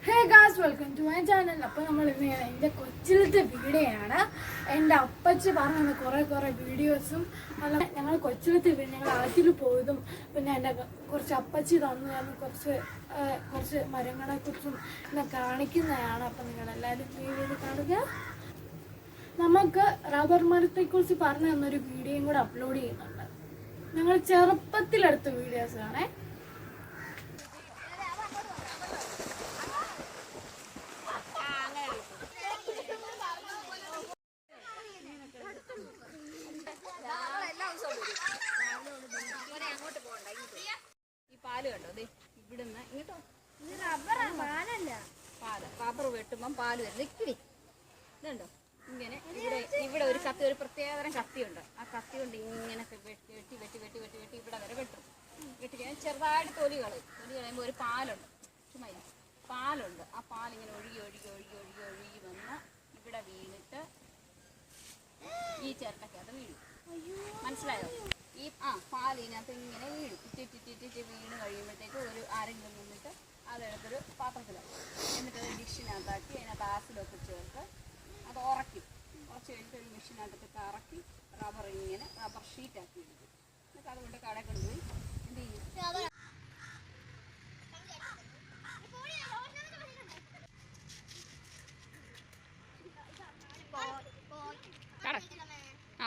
Hey guys, welcome to my channel. അപ്പോൾ നമ്മൾ എൻ്റെ കൊച്ചിലത്തെ വീഡിയോയാണ്. എൻ്റെ അപ്പച്ചി പറഞ്ഞ കുറേ വീഡിയോസും അതുപോലെ ഞങ്ങൾ കൊച്ചിലത്തെ ഞങ്ങൾ ആറ്റിൽ പോയതും പിന്നെ എൻ്റെ കുറച്ച് അപ്പച്ചി തന്നു കുറച്ച് മരങ്ങളെക്കുറിച്ചും എന്നെ കാണിക്കുന്നതാണ്. അപ്പം നിങ്ങളെല്ലാവരും വീഡിയോയിൽ കാണുക. നമുക്ക് റബ്ബർ മരത്തെക്കുറിച്ച് പറഞ്ഞു തന്നൊരു വീഡിയോയും കൂടെ അപ്ലോഡ് ചെയ്യുന്നുണ്ട്. ഞങ്ങൾ ചെറുപ്പത്തിലെടുത്ത വീഡിയോസാണേ. പാല് കണ്ടോ? അതെ, ഇവിടുന്ന് ഇങ്ങോട്ടോ റബ്ബർ വെട്ടുമ്പം പാല് വരും. ഇക്കിടി ഇതുണ്ടോ? ഇങ്ങനെ ഇവിടെ ഒരു കത്തി, ഒരു പ്രത്യേകതരം കത്തിയുണ്ട്. ആ കത്തി കൊണ്ട് ഇങ്ങനെ വെട്ടി ഇവിടെ വരെ വെട്ടും. വെട്ടി കഴിഞ്ഞാൽ ചെറുതായിട്ട് തൊലി കളയുമ്പോൾ ഒരു പാലുണ്ട്, ചുമ്മാ പാലുണ്ട്. ആ പാലിങ്ങനെ ഒഴുകി വന്ന് ഇവിടെ വീണിട്ട് ഈ ചിരട്ടക്കകത്ത് വീഴും. മനസ്സിലായോ? ഈ പാലിനകത്ത് ഇങ്ങനെ വീഴും. ഇറ്റിറ്റ് വീണ് കഴിയുമ്പോഴത്തേക്ക് ഒരു ആരെങ്കിലും നിന്നിട്ട് അതെടുത്തൊരു പാത്രത്തിലാവും. എന്നിട്ട് ഒരു ഡിഷിനകത്താക്കി അതിനകത്ത് ആസിഡൊക്കെ ചേർത്ത് അത് ഉറച്ച് കഴിഞ്ഞിട്ട് ഒരു മെഷീനകത്തൊക്കെ കറക്കി റബ്ബർ ഷീറ്റാക്കി എടുക്കും. എന്നിട്ട് അതുകൊണ്ട് കടയിൽ കൊണ്ടുപോയി എന്ത് ചെയ്യും?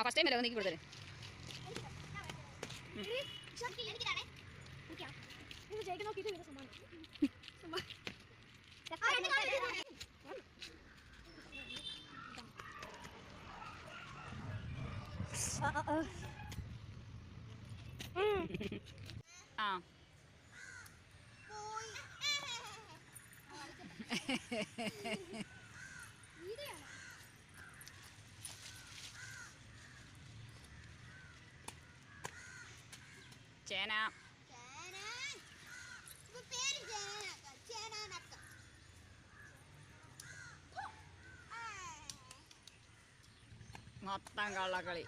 ഫസ്റ്റ് ടൈം അല്ലേ നീക്കി കൊടുത്തേ. ചേന മൊത്തം കള്ളക്കളി.